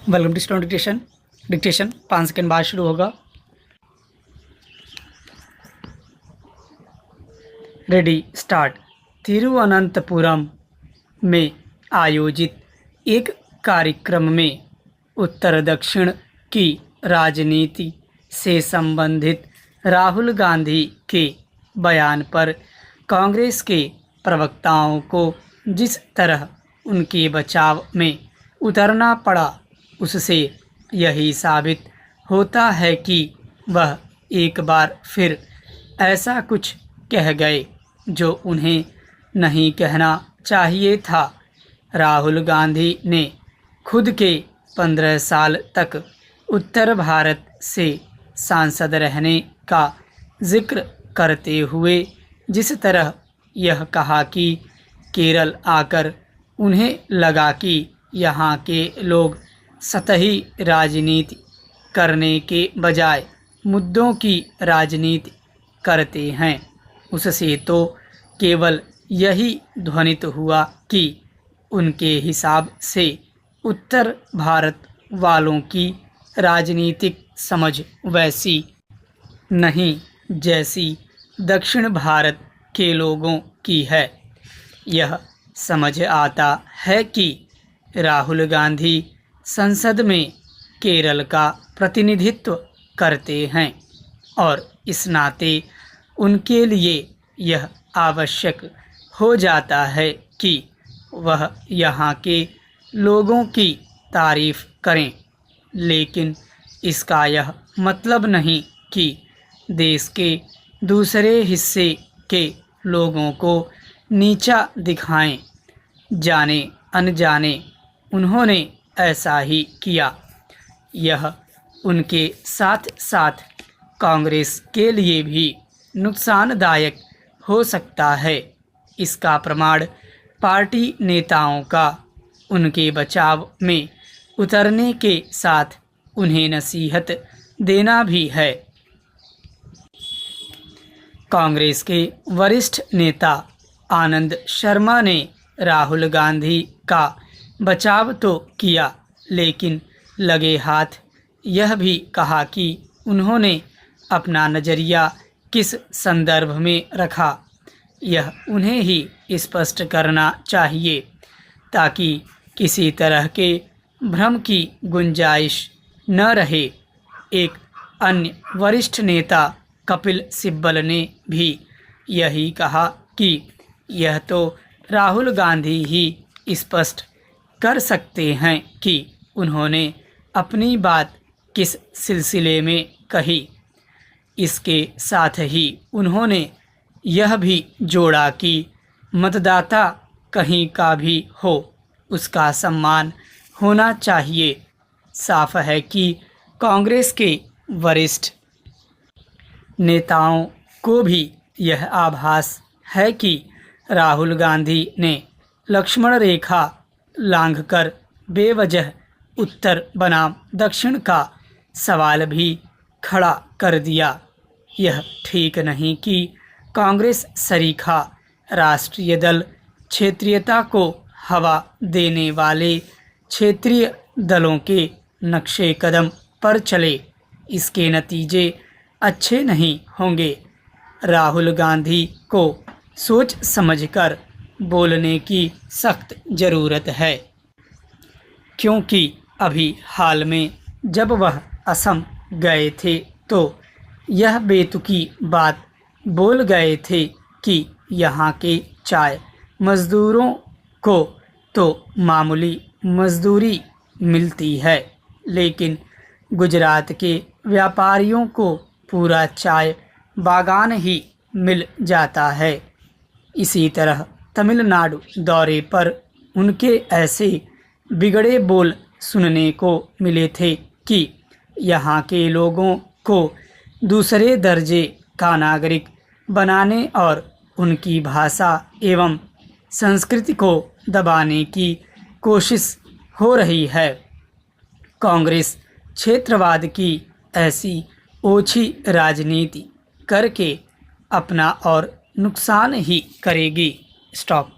Welcome to student dictation 5 second बाद शुरू होगा। Ready start. तिरुवनंतपुरम में आयोजित एक कार्यक्रम में उत्तर दक्षिण की राजनीति से संबंधित राहुल गांधी के बयान पर कांग्रेस के प्रवक्ताओं को जिस तरह उनके बचाव में उतरना पड़ा, उससे यही साबित होता है कि वह एक बार फिर ऐसा कुछ कह गए जो उन्हें नहीं कहना चाहिए था। राहुल गांधी ने खुद के 15 साल तक उत्तर भारत से सांसद रहने का जिक्र करते हुए जिस तरह यह कहा कि केरल आकर उन्हें लगा कि यहाँ के लोग सतही राजनीति करने के बजाय मुद्दों की राजनीति करते हैं, उससे तो केवल यही ध्वनित हुआ कि उनके हिसाब से उत्तर भारत वालों की राजनीतिक समझ वैसी नहीं जैसी दक्षिण भारत के लोगों की है। यह समझ आता है कि राहुल गांधी संसद में केरल का प्रतिनिधित्व करते हैं और इस नाते उनके लिए यह आवश्यक हो जाता है कि वह यहाँ के लोगों की तारीफ करें, लेकिन इसका यह मतलब नहीं कि देश के दूसरे हिस्से के लोगों को नीचा दिखाएं। जाने अनजाने उन्होंने ऐसा ही किया। यह उनके साथ साथ कांग्रेस के लिए भी नुकसानदायक हो सकता है। इसका प्रमाण पार्टी नेताओं का उनके बचाव में उतरने के साथ उन्हें नसीहत देना भी है। कांग्रेस के वरिष्ठ नेता आनंद शर्मा ने राहुल गांधी का बचाव तो किया, लेकिन लगे हाथ यह भी कहा कि उन्होंने अपना नज़रिया किस संदर्भ में रखा, यह उन्हें ही स्पष्ट करना चाहिए ताकि किसी तरह के भ्रम की गुंजाइश न रहे। एक अन्य वरिष्ठ नेता कपिल सिब्बल ने भी यही कहा कि यह तो राहुल गांधी ही स्पष्ट कर सकते हैं कि उन्होंने अपनी बात किस सिलसिले में कही। इसके साथ ही उन्होंने यह भी जोड़ा कि मतदाता कहीं का भी हो, उसका सम्मान होना चाहिए। साफ है कि कांग्रेस के वरिष्ठ नेताओं को भी यह आभास है कि राहुल गांधी ने लक्ष्मण रेखा लांघकर बेवजह उत्तर बनाम दक्षिण का सवाल भी खड़ा कर दिया। यह ठीक नहीं कि कांग्रेस सरीखा राष्ट्रीय दल क्षेत्रीयता को हवा देने वाले क्षेत्रीय दलों के नक्शे कदम पर चले। इसके नतीजे अच्छे नहीं होंगे। राहुल गांधी को सोच समझकर बोलने की सख्त ज़रूरत है, क्योंकि अभी हाल में जब वह असम गए थे तो यह बेतुकी बात बोल गए थे कि यहाँ के चाय मज़दूरों को तो मामूली मज़दूरी मिलती है, लेकिन गुजरात के व्यापारियों को पूरा चाय बागान ही मिल जाता है। इसी तरह तमिलनाडु दौरे पर उनके ऐसे बिगड़े बोल सुनने को मिले थे कि यहाँ के लोगों को दूसरे दर्जे का नागरिक बनाने और उनकी भाषा एवं संस्कृति को दबाने की कोशिश हो रही है। कांग्रेस क्षेत्रवाद की ऐसी ओछी राजनीति करके अपना और नुकसान ही करेगी। स्टॉप।